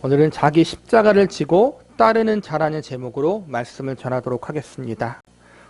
오늘은 자기 십자가를 지고 따르는 자라는 제목으로 말씀을 전하도록 하겠습니다.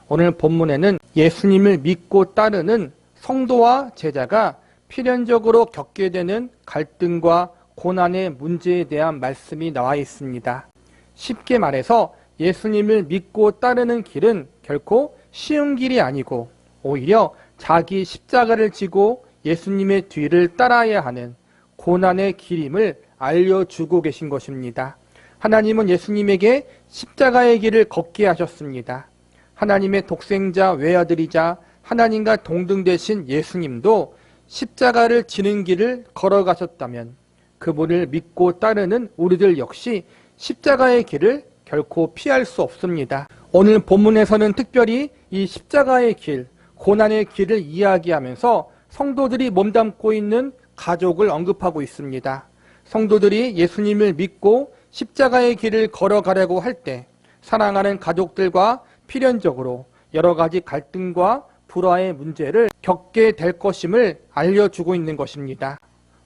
오늘 본문에는 예수님을 믿고 따르는 성도와 제자가 필연적으로 겪게 되는 갈등과 고난의 문제에 대한 말씀이 나와 있습니다. 쉽게 말해서 예수님을 믿고 따르는 길은 결코 쉬운 길이 아니고 오히려 자기 십자가를 지고 예수님의 뒤를 따라야 하는 고난의 길임을 알려주고 계신 것입니다. 하나님은 예수님에게 십자가의 길을 걷게 하셨습니다. 하나님의 독생자 외아들이자 하나님과 동등되신 예수님도 십자가를 지는 길을 걸어가셨다면 그분을 믿고 따르는 우리들 역시 십자가의 길을 결코 피할 수 없습니다. 오늘 본문에서는 특별히 이 십자가의 길, 고난의 길을 이야기하면서 성도들이 몸담고 있는 가족을 언급하고 있습니다. 성도들이 예수님을 믿고 십자가의 길을 걸어가려고 할 때 사랑하는 가족들과 필연적으로 여러 가지 갈등과 불화의 문제를 겪게 될 것임을 알려주고 있는 것입니다.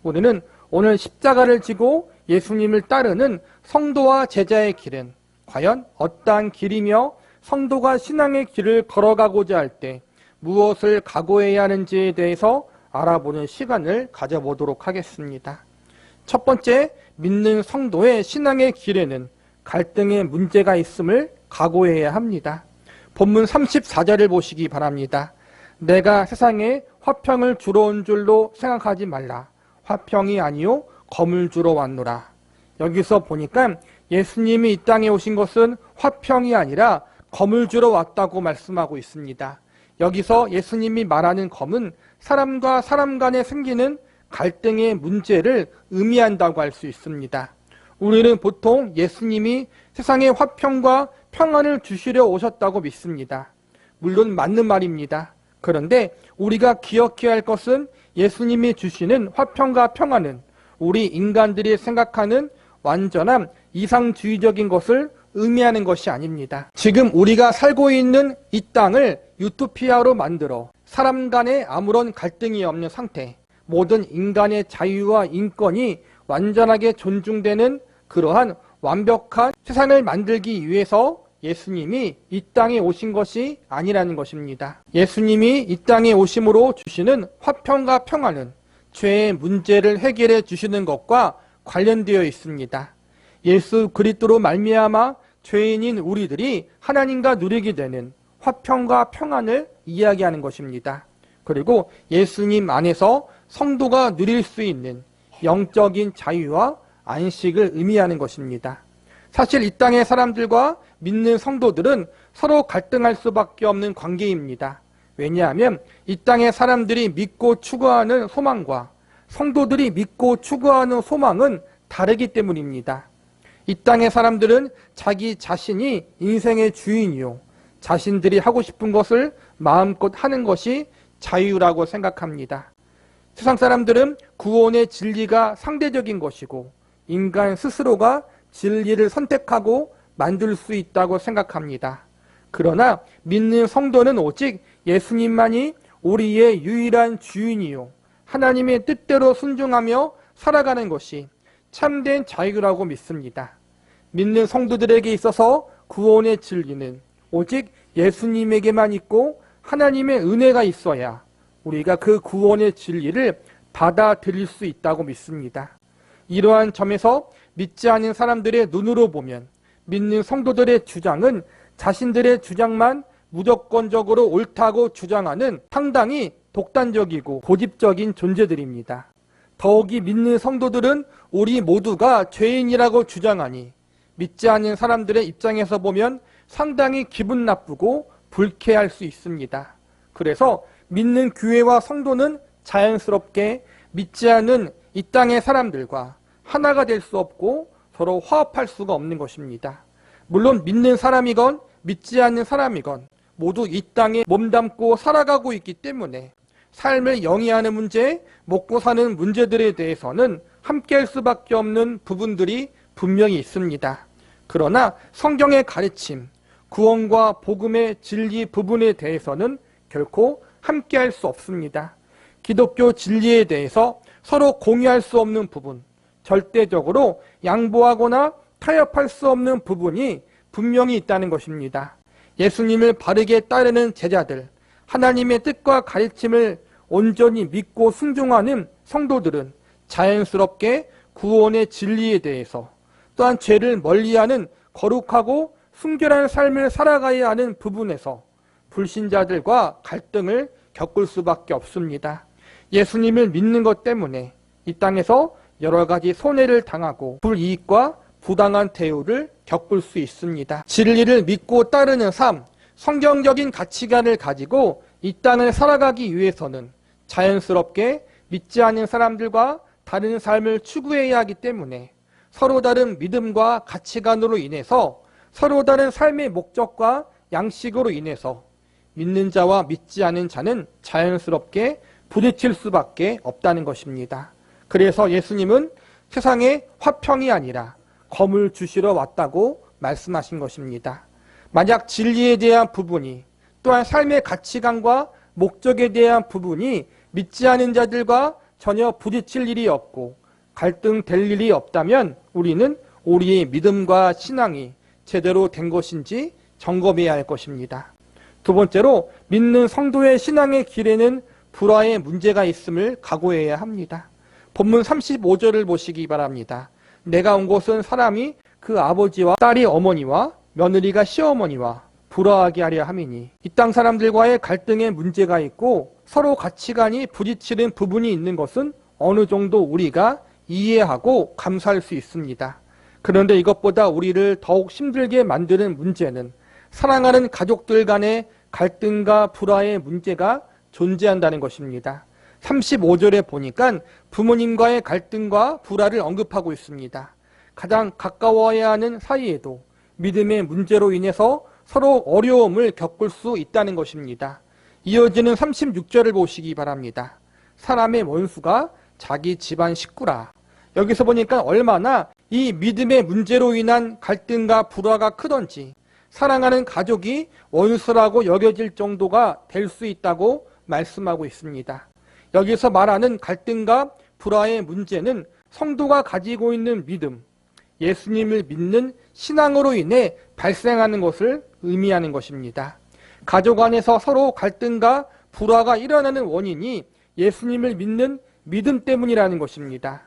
우리는 오늘 십자가를 지고 예수님을 따르는 성도와 제자의 길은 과연 어떠한 길이며 성도가 신앙의 길을 걸어가고자 할 때 무엇을 각오해야 하는지에 대해서 알아보는 시간을 가져보도록 하겠습니다. 첫 번째, 믿는 성도의 신앙의 길에는 갈등의 문제가 있음을 각오해야 합니다. 본문 34절을 보시기 바랍니다. 내가 세상에 화평을 주러 온 줄로 생각하지 말라. 화평이 아니요 검을 주러 왔노라. 여기서 보니까 예수님이 이 땅에 오신 것은 화평이 아니라 검을 주러 왔다고 말씀하고 있습니다. 여기서 예수님이 말하는 검은 사람과 사람 간에 생기는 갈등의 문제를 의미한다고 할 수 있습니다. 우리는 보통 예수님이 세상에 화평과 평안을 주시려 오셨다고 믿습니다. 물론 맞는 말입니다. 그런데 우리가 기억해야 할 것은 예수님이 주시는 화평과 평안은 우리 인간들이 생각하는 완전한 이상주의적인 것을 의미하는 것이 아닙니다. 지금 우리가 살고 있는 이 땅을 유토피아로 만들어 사람 간에 아무런 갈등이 없는 상태, 모든 인간의 자유와 인권이 완전하게 존중되는 그러한 완벽한 세상을 만들기 위해서 예수님이 이 땅에 오신 것이 아니라는 것입니다. 예수님이 이 땅에 오심으로 주시는 화평과 평안은 죄의 문제를 해결해 주시는 것과 관련되어 있습니다. 예수 그리스도로 말미암아 죄인인 우리들이 하나님과 누리게 되는 화평과 평안을 이야기하는 것입니다. 그리고 예수님 안에서 성도가 누릴 수 있는 영적인 자유와 안식을 의미하는 것입니다. 사실 이 땅의 사람들과 믿는 성도들은 서로 갈등할 수밖에 없는 관계입니다. 왜냐하면 이 땅의 사람들이 믿고 추구하는 소망과 성도들이 믿고 추구하는 소망은 다르기 때문입니다. 이 땅의 사람들은 자기 자신이 인생의 주인이요, 자신들이 하고 싶은 것을 마음껏 하는 것이 자유라고 생각합니다. 세상 사람들은 구원의 진리가 상대적인 것이고 인간 스스로가 진리를 선택하고 만들 수 있다고 생각합니다. 그러나 믿는 성도는 오직 예수님만이 우리의 유일한 주인이요, 하나님의 뜻대로 순종하며 살아가는 것이 참된 자유라고 믿습니다. 믿는 성도들에게 있어서 구원의 진리는 오직 예수님에게만 있고 하나님의 은혜가 있어야 우리가 그 구원의 진리를 받아들일 수 있다고 믿습니다. 이러한 점에서 믿지 않는 사람들의 눈으로 보면 믿는 성도들의 주장은 자신들의 주장만 무조건적으로 옳다고 주장하는 상당히 독단적이고 고집적인 존재들입니다. 더욱이 믿는 성도들은 우리 모두가 죄인이라고 주장하니 믿지 않는 사람들의 입장에서 보면 상당히 기분 나쁘고 불쾌할 수 있습니다. 그래서 믿는 교회와 성도는 자연스럽게 믿지 않는 이 땅의 사람들과 하나가 될 수 없고 서로 화합할 수가 없는 것입니다. 물론 믿는 사람이건 믿지 않는 사람이건 모두 이 땅에 몸담고 살아가고 있기 때문에 삶을 영위하는 문제, 먹고 사는 문제들에 대해서는 함께할 수밖에 없는 부분들이 분명히 있습니다. 그러나 성경의 가르침, 구원과 복음의 진리 부분에 대해서는 결코 함께할 수 없습니다. 기독교 진리에 대해서 서로 공유할 수 없는 부분, 절대적으로 양보하거나 타협할 수 없는 부분이 분명히 있다는 것입니다. 예수님을 바르게 따르는 제자들, 하나님의 뜻과 가르침을 온전히 믿고 순종하는 성도들은 자연스럽게 구원의 진리에 대해서, 또한 죄를 멀리하는 거룩하고 순결한 삶을 살아가야 하는 부분에서 불신자들과 갈등을 겪을 수밖에 없습니다. 예수님을 믿는 것 때문에 이 땅에서 여러 가지 손해를 당하고 불이익과 부당한 대우를 겪을 수 있습니다. 진리를 믿고 따르는 삶, 성경적인 가치관을 가지고 이 땅을 살아가기 위해서는 자연스럽게 믿지 않는 사람들과 다른 삶을 추구해야 하기 때문에 서로 다른 믿음과 가치관으로 인해서 서로 다른 삶의 목적과 양식으로 인해서 믿는 자와 믿지 않은 자는 자연스럽게 부딪힐 수밖에 없다는 것입니다. 그래서 예수님은 세상에 화평이 아니라 검을 주시러 왔다고 말씀하신 것입니다. 만약 진리에 대한 부분이, 또한 삶의 가치관과 목적에 대한 부분이 믿지 않은 자들과 전혀 부딪힐 일이 없고 갈등될 일이 없다면 우리는 우리의 믿음과 신앙이 제대로 된 것인지 점검해야 할 것입니다. 두 번째로, 믿는 성도의 신앙의 길에는 불화의 문제가 있음을 각오해야 합니다. 본문 35절을 보시기 바랍니다. 내가 온 곳은 사람이 그 아버지와 딸이 어머니와 며느리가 시어머니와 불화하게 하려 함이니, 이 땅 사람들과의 갈등에 문제가 있고 서로 가치관이 부딪히는 부분이 있는 것은 어느 정도 우리가 이해하고 감수할 수 있습니다. 그런데 이것보다 우리를 더욱 힘들게 만드는 문제는 사랑하는 가족들 간의 갈등과 불화의 문제가 존재한다는 것입니다. 35절에 보니까 부모님과의 갈등과 불화를 언급하고 있습니다. 가장 가까워야 하는 사이에도 믿음의 문제로 인해서 서로 어려움을 겪을 수 있다는 것입니다. 이어지는 36절을 보시기 바랍니다. 사람의 원수가 자기 집안 식구라. 여기서 보니까 얼마나 이 믿음의 문제로 인한 갈등과 불화가 크던지 사랑하는 가족이 원수라고 여겨질 정도가 될 수 있다고 말씀하고 있습니다. 여기서 말하는 갈등과 불화의 문제는 성도가 가지고 있는 믿음, 예수님을 믿는 신앙으로 인해 발생하는 것을 의미하는 것입니다. 가족 안에서 서로 갈등과 불화가 일어나는 원인이 예수님을 믿는 믿음 때문이라는 것입니다.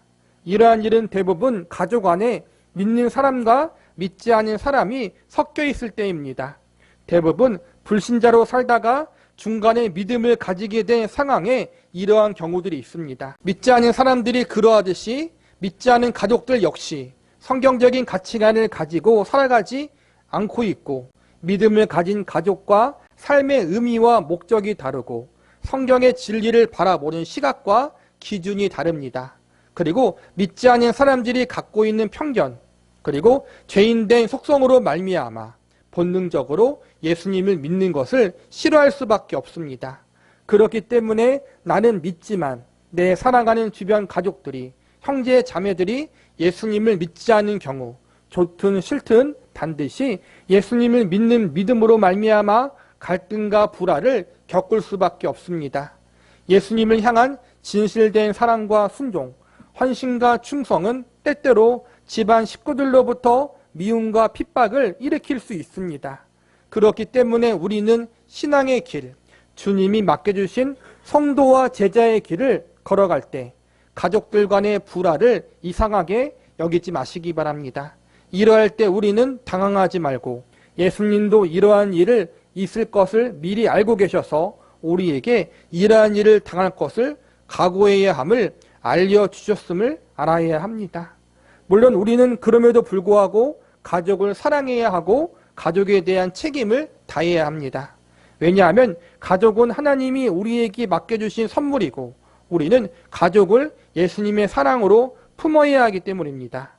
이러한 일은 대부분 가족 안에 믿는 사람과 믿지 않은 사람이 섞여 있을 때입니다. 대부분 불신자로 살다가 중간에 믿음을 가지게 된 상황에 이러한 경우들이 있습니다. 믿지 않은 사람들이 그러하듯이 믿지 않은 가족들 역시 성경적인 가치관을 가지고 살아가지 않고 있고, 믿음을 가진 가족과 삶의 의미와 목적이 다르고 성경의 진리를 바라보는 시각과 기준이 다릅니다. 그리고 믿지 않은 사람들이 갖고 있는 편견, 그리고 죄인된 속성으로 말미암아 본능적으로 예수님을 믿는 것을 싫어할 수밖에 없습니다. 그렇기 때문에 나는 믿지만 내 사랑하는 주변 가족들이, 형제 자매들이 예수님을 믿지 않는 경우, 좋든 싫든 반드시 예수님을 믿는 믿음으로 말미암아 갈등과 불화를 겪을 수밖에 없습니다. 예수님을 향한 진실된 사랑과 순종, 헌신과 충성은 때때로 집안 식구들로부터 미움과 핍박을 일으킬 수 있습니다. 그렇기 때문에 우리는 신앙의 길, 주님이 맡겨주신 성도와 제자의 길을 걸어갈 때 가족들 간의 불화를 이상하게 여기지 마시기 바랍니다. 이러할 때 우리는 당황하지 말고 예수님도 이러한 일을 있을 것을 미리 알고 계셔서 우리에게 이러한 일을 당할 것을 각오해야 함을 알려주셨음을 알아야 합니다. 물론 우리는 그럼에도 불구하고 가족을 사랑해야 하고 가족에 대한 책임을 다해야 합니다. 왜냐하면 가족은 하나님이 우리에게 맡겨주신 선물이고 우리는 가족을 예수님의 사랑으로 품어야 하기 때문입니다.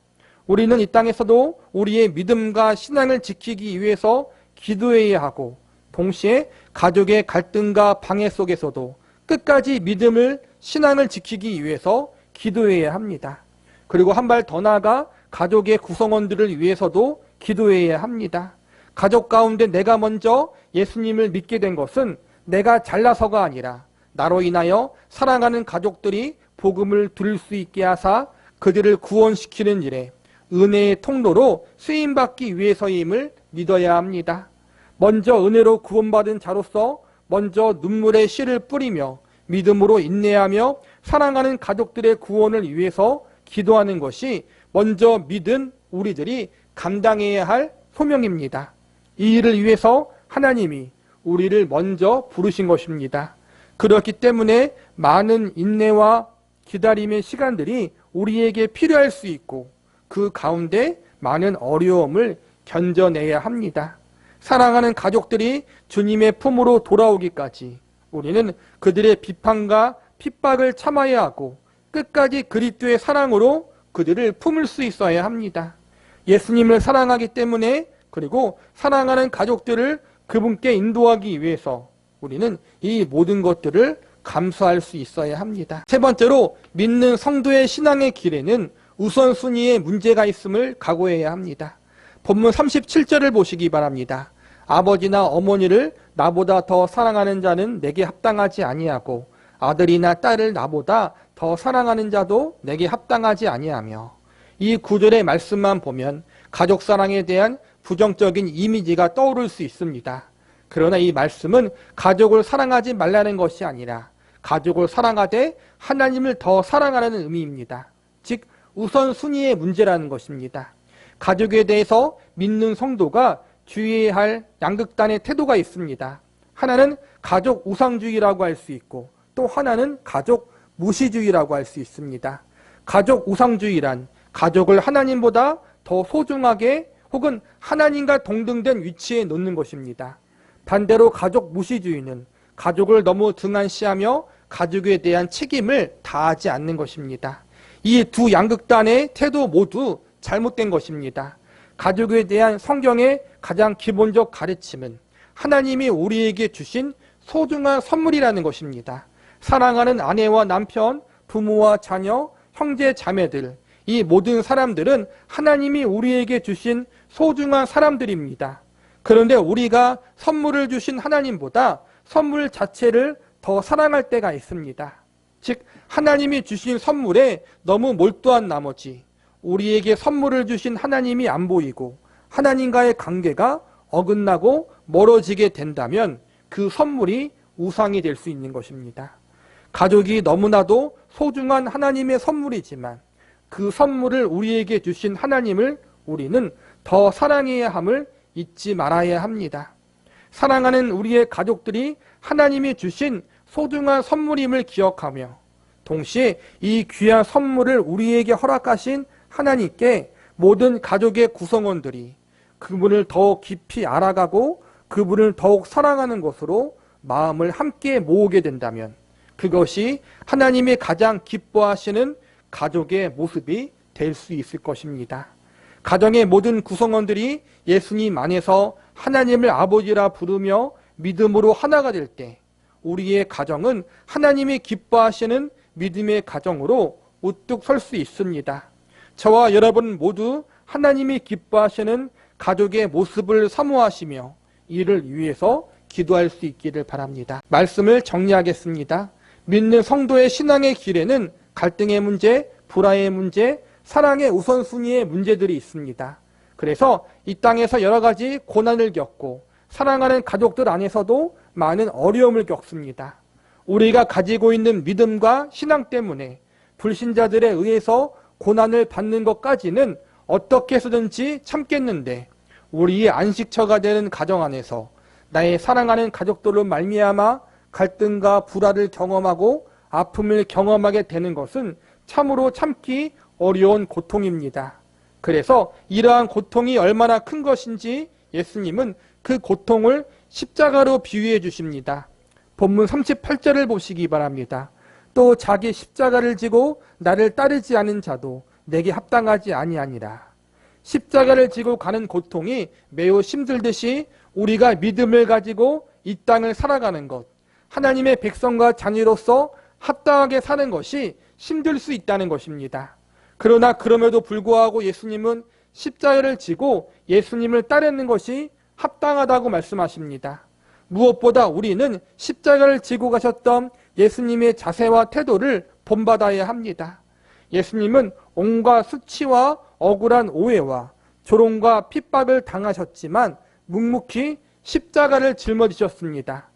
우리는 이 땅에서도 우리의 믿음과 신앙을 지키기 위해서 기도해야 하고, 동시에 가족의 갈등과 방해 속에서도 끝까지 믿음을, 신앙을 지키기 위해서 기도해야 합니다. 그리고 한 발 더 나아가 가족의 구성원들을 위해서도 기도해야 합니다. 가족 가운데 내가 먼저 예수님을 믿게 된 것은 내가 잘나서가 아니라 나로 인하여 사랑하는 가족들이 복음을 들을 수 있게 하사 그들을 구원시키는 일에 은혜의 통로로 쓰임받기 위해서임을 믿어야 합니다. 먼저 은혜로 구원받은 자로서 먼저 눈물의 씨를 뿌리며 믿음으로 인내하며 사랑하는 가족들의 구원을 위해서 기도하는 것이 먼저 믿은 우리들이 감당해야 할 소명입니다. 이 일을 위해서 하나님이 우리를 먼저 부르신 것입니다. 그렇기 때문에 많은 인내와 기다림의 시간들이 우리에게 필요할 수 있고 그 가운데 많은 어려움을 견뎌내야 합니다. 사랑하는 가족들이 주님의 품으로 돌아오기까지 우리는 그들의 비판과 핍박을 참아야 하고 끝까지 그리스도의 사랑으로 그들을 품을 수 있어야 합니다. 예수님을 사랑하기 때문에 그리고 사랑하는 가족들을 그분께 인도하기 위해서 우리는 이 모든 것들을 감수할 수 있어야 합니다. 세 번째로 믿는 성도의 신앙의 길에는 우선순위에 문제가 있음을 각오해야 합니다. 본문 37절을 보시기 바랍니다. 아버지나 어머니를 나보다 더 사랑하는 자는 내게 합당하지 아니하고 아들이나 딸을 나보다 더 사랑하는 자도 내게 합당하지 아니하며, 이 구절의 말씀만 보면 가족 사랑에 대한 부정적인 이미지가 떠오를 수 있습니다. 그러나 이 말씀은 가족을 사랑하지 말라는 것이 아니라 가족을 사랑하되 하나님을 더 사랑하라는 의미입니다. 즉 우선순위의 문제라는 것입니다. 가족에 대해서 믿는 성도가 주의해야 할 양극단의 태도가 있습니다. 하나는 가족 우상주의라고 할 수 있고 또 하나는 가족 무시주의라고 할 수 있습니다. 가족 우상주의란 가족을 하나님보다 더 소중하게 혹은 하나님과 동등된 위치에 놓는 것입니다. 반대로 가족 무시주의는 가족을 너무 등한시하며 가족에 대한 책임을 다하지 않는 것입니다. 이 두 양극단의 태도 모두 잘못된 것입니다. 가족에 대한 성경의 가장 기본적 가르침은 하나님이 우리에게 주신 소중한 선물이라는 것입니다. 사랑하는 아내와 남편, 부모와 자녀, 형제, 자매들, 이 모든 사람들은 하나님이 우리에게 주신 소중한 사람들입니다. 그런데 우리가 선물을 주신 하나님보다 선물 자체를 더 사랑할 때가 있습니다. 즉 하나님이 주신 선물에 너무 몰두한 나머지 우리에게 선물을 주신 하나님이 안 보이고 하나님과의 관계가 어긋나고 멀어지게 된다면 그 선물이 우상이 될 수 있는 것입니다. 가족이 너무나도 소중한 하나님의 선물이지만 그 선물을 우리에게 주신 하나님을 우리는 더 사랑해야 함을 잊지 말아야 합니다. 사랑하는 우리의 가족들이 하나님이 주신 소중한 선물임을 기억하며 동시에 이 귀한 선물을 우리에게 허락하신 하나님께 모든 가족의 구성원들이 그분을 더욱 깊이 알아가고 그분을 더욱 사랑하는 것으로 마음을 함께 모으게 된다면 그것이 하나님이 가장 기뻐하시는 가족의 모습이 될 수 있을 것입니다. 가정의 모든 구성원들이 예수님 안에서 하나님을 아버지라 부르며 믿음으로 하나가 될 때 우리의 가정은 하나님이 기뻐하시는 믿음의 가정으로 우뚝 설 수 있습니다. 저와 여러분 모두 하나님이 기뻐하시는 가족의 모습을 사모하시며 이를 위해서 기도할 수 있기를 바랍니다. 말씀을 정리하겠습니다. 믿는 성도의 신앙의 길에는 갈등의 문제, 불화의 문제, 사랑의 우선순위의 문제들이 있습니다. 그래서 이 땅에서 여러 가지 고난을 겪고 사랑하는 가족들 안에서도 많은 어려움을 겪습니다. 우리가 가지고 있는 믿음과 신앙 때문에 불신자들에 의해서 고난을 받는 것까지는 어떻게 해서든지 참겠는데 우리의 안식처가 되는 가정 안에서 나의 사랑하는 가족들로 말미암아 갈등과 불화를 경험하고 아픔을 경험하게 되는 것은 참으로 참기 어려운 고통입니다. 그래서 이러한 고통이 얼마나 큰 것인지 예수님은 그 고통을 십자가로 비유해 주십니다. 본문 38절을 보시기 바랍니다. 또 자기 십자가를 지고 나를 따르지 않은 자도 내게 합당하지 아니하니라. 십자가를 지고 가는 고통이 매우 힘들듯이 우리가 믿음을 가지고 이 땅을 살아가는 것, 하나님의 백성과 자녀로서 합당하게 사는 것이 힘들 수 있다는 것입니다. 그러나 그럼에도 불구하고 예수님은 십자가를 지고 예수님을 따르는 것이 합당하다고 말씀하십니다. 무엇보다 우리는 십자가를 지고 가셨던 예수님의 자세와 태도를 본받아야 합니다. 예수님은 온갖 수치와 억울한 오해와 조롱과 핍박을 당하셨지만 묵묵히 십자가를 짊어지셨습니다.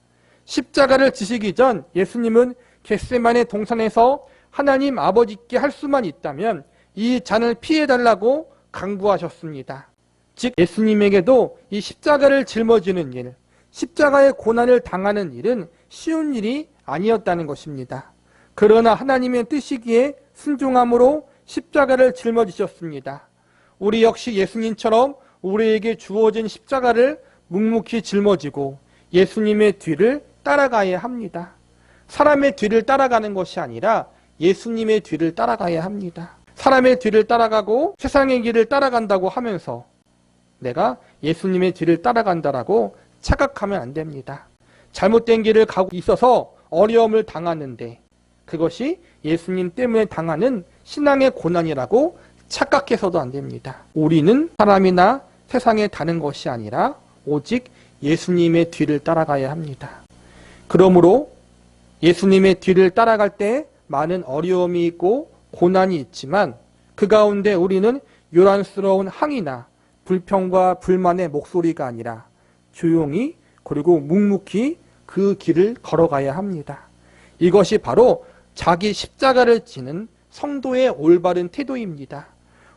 십자가를 지시기 전 예수님은 겟세마네 동산에서 하나님 아버지께 할 수만 있다면 이 잔을 피해달라고 강구하셨습니다. 즉 예수님에게도 이 십자가를 짊어지는 일, 십자가의 고난을 당하는 일은 쉬운 일이 아니었다는 것입니다. 그러나 하나님의 뜻이기에 순종함으로 십자가를 짊어지셨습니다. 우리 역시 예수님처럼 우리에게 주어진 십자가를 묵묵히 짊어지고 예수님의 뒤를 따라가야 합니다. 사람의 뒤를 따라가는 것이 아니라 예수님의 뒤를 따라가야 합니다. 사람의 뒤를 따라가고 세상의 길을 따라간다고 하면서 내가 예수님의 뒤를 따라간다라고 착각하면 안 됩니다. 잘못된 길을 가고 있어서 어려움을 당하는데 그것이 예수님 때문에 당하는 신앙의 고난이라고 착각해서도 안 됩니다. 우리는 사람이나 세상에 다는 것이 아니라 오직 예수님의 뒤를 따라가야 합니다. 그러므로 예수님의 뒤를 따라갈 때 많은 어려움이 있고 고난이 있지만 그 가운데 우리는 요란스러운 항의나 불평과 불만의 목소리가 아니라 조용히 그리고 묵묵히 그 길을 걸어가야 합니다. 이것이 바로 자기 십자가를 지는 성도의 올바른 태도입니다.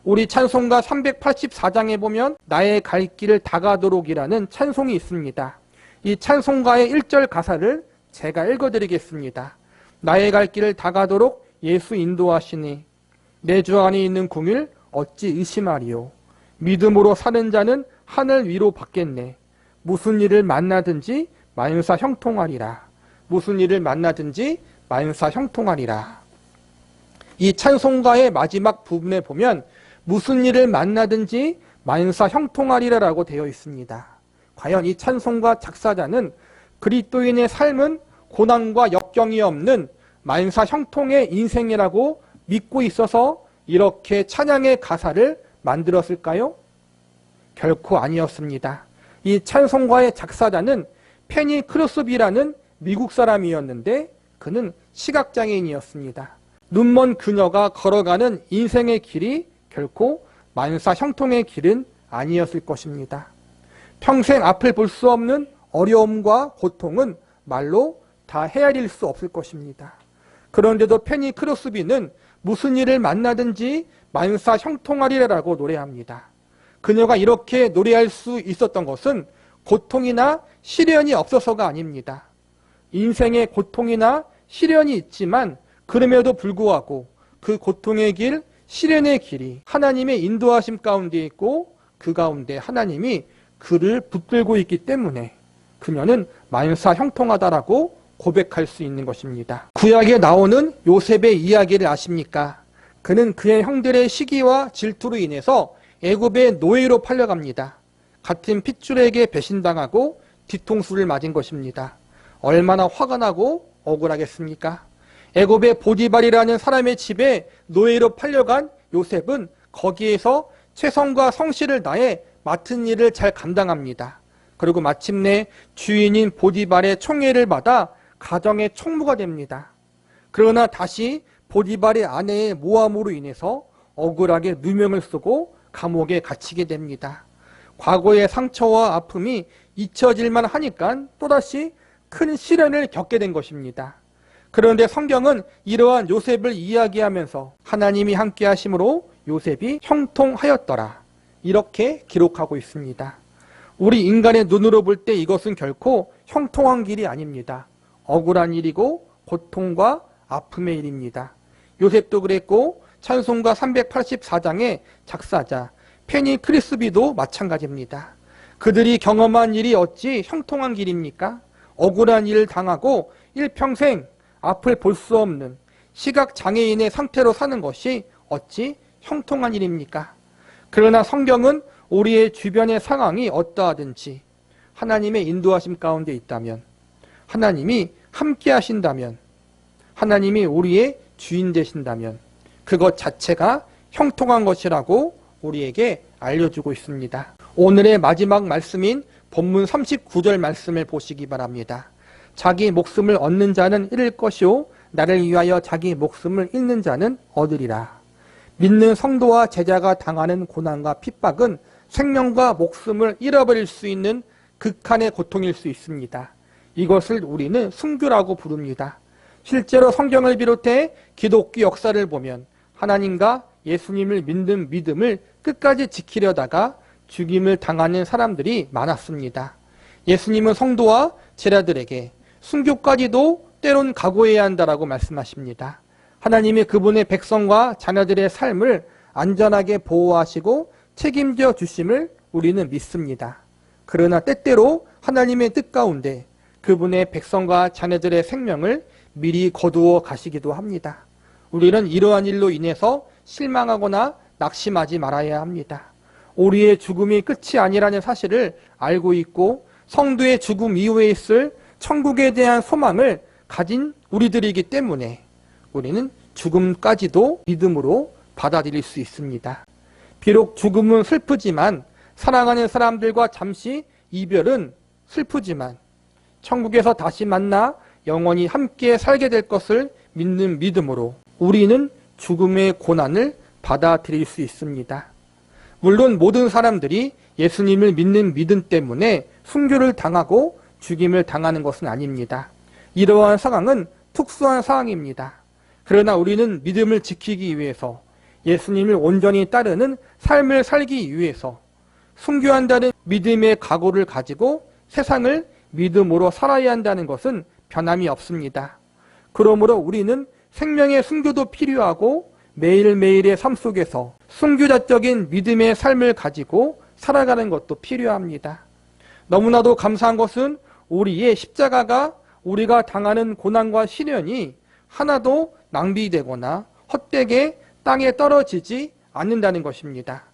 우리 찬송가 384장에 보면 나의 갈 길을 다가도록이라는 찬송이 있습니다. 이 찬송가의 1절 가사를 제가 읽어드리겠습니다. 나의 갈 길을 다가도록 예수 인도하시니 내 주 안에 있는 궁을 어찌 의심하리요. 믿음으로 사는 자는 하늘 위로 받겠네. 무슨 일을 만나든지 만사 형통하리라. 무슨 일을 만나든지 만사 형통하리라. 이 찬송가의 마지막 부분에 보면 무슨 일을 만나든지 만사 형통하리라라고 되어 있습니다. 과연 이 찬송가 작사자는 그리스도인의 삶은 고난과 역경이 없는 만사 형통의 인생이라고 믿고 있어서 이렇게 찬양의 가사를 만들었을까요? 결코 아니었습니다. 이 찬송가의 작사자는 페니 크로스비라는 미국 사람이었는데 그는 시각장애인이었습니다. 눈먼 그녀가 걸어가는 인생의 길이 결코 만사 형통의 길은 아니었을 것입니다. 평생 앞을 볼 수 없는 어려움과 고통은 말로 다 헤아릴 수 없을 것입니다. 그런데도 페니 크로스비는 무슨 일을 만나든지 만사 형통하리라고 노래합니다. 그녀가 이렇게 노래할 수 있었던 것은 고통이나 시련이 없어서가 아닙니다. 인생의 고통이나 시련이 있지만 그럼에도 불구하고 그 고통의 길, 시련의 길이 하나님의 인도하심 가운데 있고 그 가운데 하나님이 그를 붙들고 있기 때문에 그녀는 만사 형통하다라고 고백할 수 있는 것입니다. 구약에 나오는 요셉의 이야기를 아십니까? 그는 그의 형들의 시기와 질투로 인해서 애굽의 노예로 팔려갑니다. 같은 핏줄에게 배신당하고 뒤통수를 맞은 것입니다. 얼마나 화가 나고 억울하겠습니까? 애굽의 보디발이라는 사람의 집에 노예로 팔려간 요셉은 거기에서 최선과 성실을 다해 맡은 일을 잘 감당합니다. 그리고 마침내 주인인 보디발의 총애를 받아 가정의 총무가 됩니다. 그러나 다시 보디발의 아내의 모함으로 인해서 억울하게 누명을 쓰고 감옥에 갇히게 됩니다. 과거의 상처와 아픔이 잊혀질만 하니까 또다시 큰 시련을 겪게 된 것입니다. 그런데 성경은 이러한 요셉을 이야기하면서 하나님이 함께 하심으로 요셉이 형통하였더라 이렇게 기록하고 있습니다. 우리 인간의 눈으로 볼 때 이것은 결코 형통한 길이 아닙니다. 억울한 일이고 고통과 아픔의 일입니다. 요셉도 그랬고 찬송가 384장의 작사자 페니 크리스비도 마찬가지입니다. 그들이 경험한 일이 어찌 형통한 길입니까? 억울한 일을 당하고 일평생 앞을 볼 수 없는 시각장애인의 상태로 사는 것이 어찌 형통한 일입니까? 그러나 성경은 우리의 주변의 상황이 어떠하든지 하나님의 인도하심 가운데 있다면, 하나님이 함께 하신다면, 하나님이 우리의 주인 되신다면 그것 자체가 형통한 것이라고 우리에게 알려주고 있습니다. 오늘의 마지막 말씀인 본문 39절 말씀을 보시기 바랍니다. 자기 목숨을 얻는 자는 잃을 것이요 나를 위하여 자기 목숨을 잃는 자는 얻으리라. 믿는 성도와 제자가 당하는 고난과 핍박은 생명과 목숨을 잃어버릴 수 있는 극한의 고통일 수 있습니다. 이것을 우리는 순교라고 부릅니다. 실제로 성경을 비롯해 기독교 역사를 보면 하나님과 예수님을 믿는 믿음을 끝까지 지키려다가 죽임을 당하는 사람들이 많았습니다. 예수님은 성도와 제자들에게 순교까지도 때론 각오해야 한다라고 말씀하십니다. 하나님이 그분의 백성과 자녀들의 삶을 안전하게 보호하시고 책임져 주심을 우리는 믿습니다. 그러나 때때로 하나님의 뜻 가운데 그분의 백성과 자녀들의 생명을 미리 거두어 가시기도 합니다. 우리는 이러한 일로 인해서 실망하거나 낙심하지 말아야 합니다. 우리의 죽음이 끝이 아니라는 사실을 알고 있고 성도의 죽음 이후에 있을 천국에 대한 소망을 가진 우리들이기 때문에 우리는 죽음까지도 믿음으로 받아들일 수 있습니다. 비록 죽음은 슬프지만 사랑하는 사람들과 잠시 이별은 슬프지만 천국에서 다시 만나 영원히 함께 살게 될 것을 믿는 믿음으로 우리는 죽음의 고난을 받아들일 수 있습니다. 물론 모든 사람들이 예수님을 믿는 믿음 때문에 순교를 당하고 죽임을 당하는 것은 아닙니다. 이러한 상황은 특수한 상황입니다. 그러나 우리는 믿음을 지키기 위해서 예수님을 온전히 따르는 삶을 살기 위해서 순교한다는 믿음의 각오를 가지고 세상을 믿음으로 살아야 한다는 것은 변함이 없습니다. 그러므로 우리는 생명의 순교도 필요하고 매일매일의 삶 속에서 순교자적인 믿음의 삶을 가지고 살아가는 것도 필요합니다. 너무나도 감사한 것은 우리의 십자가가 우리가 당하는 고난과 시련이 하나도 낭비되거나 헛되게 땅에 떨어지지 않는다는 것입니다.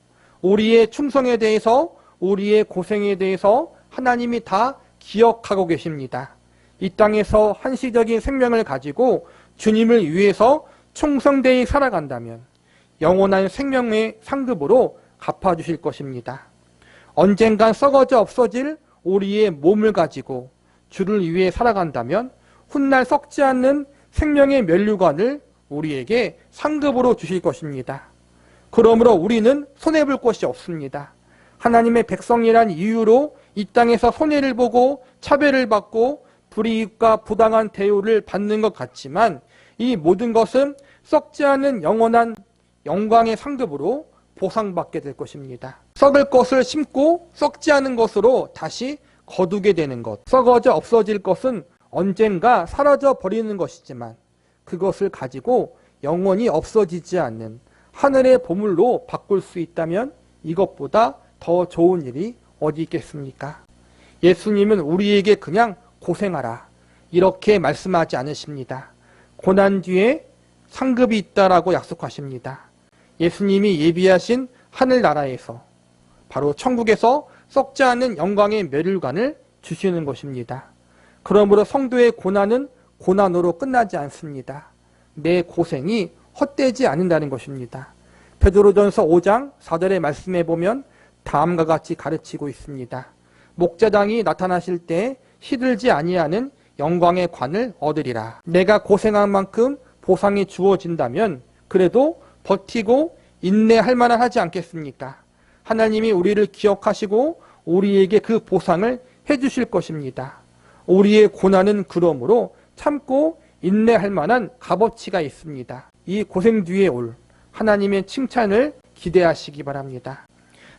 우리의 충성에 대해서 우리의 고생에 대해서 하나님이 다 기억하고 계십니다. 이 땅에서 한시적인 생명을 가지고 주님을 위해서 충성되이 살아간다면 영원한 생명의 상급으로 갚아주실 것입니다. 언젠간 썩어져 없어질 우리의 몸을 가지고 주를 위해 살아간다면 훗날 썩지 않는 생명의 면류관을 우리에게 상급으로 주실 것입니다. 그러므로 우리는 손해볼 것이 없습니다. 하나님의 백성이란 이유로 이 땅에서 손해를 보고 차별을 받고 불이익과 부당한 대우를 받는 것 같지만 이 모든 것은 썩지 않은 영원한 영광의 상급으로 보상받게 될 것입니다. 썩을 것을 심고 썩지 않은 것으로 다시 거두게 되는 것. 썩어져 없어질 것은 언젠가 사라져 버리는 것이지만 그것을 가지고 영원히 없어지지 않는 하늘의 보물로 바꿀 수 있다면 이것보다 더 좋은 일이 어디 있겠습니까? 예수님은 우리에게 그냥 고생하라 이렇게 말씀하지 않으십니다. 고난 뒤에 상급이 있다라고 약속하십니다. 예수님이 예비하신 하늘나라에서 바로 천국에서 썩지 않는 영광의 멸류관을 주시는 것입니다. 그러므로 성도의 고난은 고난으로 끝나지 않습니다. 내 고생이 헛되지 않는다는 것입니다. 베드로전서 5장 4절의 말씀에 보면 다음과 같이 가르치고 있습니다. 목자장이 나타나실 때 시들지 아니하는 영광의 관을 얻으리라. 내가 고생한 만큼 보상이 주어진다면 그래도 버티고 인내할 만한 하지 않겠습니까? 하나님이 우리를 기억하시고 우리에게 그 보상을 해주실 것입니다. 우리의 고난은 그러므로 참고 인내할 만한 값어치가 있습니다. 이 고생 뒤에 올 하나님의 칭찬을 기대하시기 바랍니다.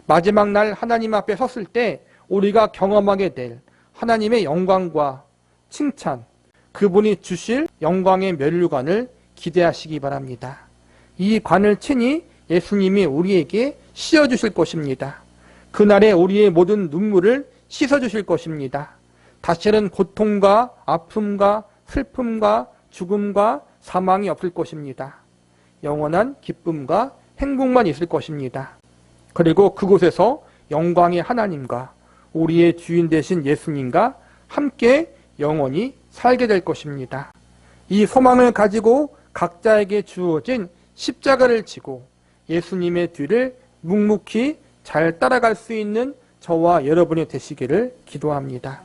마지막 날 하나님 앞에 섰을 때 우리가 경험하게 될 하나님의 영광과 칭찬, 그분이 주실 영광의 면류관을 기대하시기 바랍니다. 이 관을 친히 예수님이 우리에게 씌워주실 것입니다. 그날에 우리의 모든 눈물을 씻어주실 것입니다. 다시는 고통과 아픔과 슬픔과 죽음과 사망이 없을 것입니다. 영원한 기쁨과 행복만 있을 것입니다. 그리고 그곳에서 영광의 하나님과 우리의 주인 되신 예수님과 함께 영원히 살게 될 것입니다. 이 소망을 가지고 각자에게 주어진 십자가를 지고 예수님의 뒤를 묵묵히 잘 따라갈 수 있는 저와 여러분이 되시기를 기도합니다.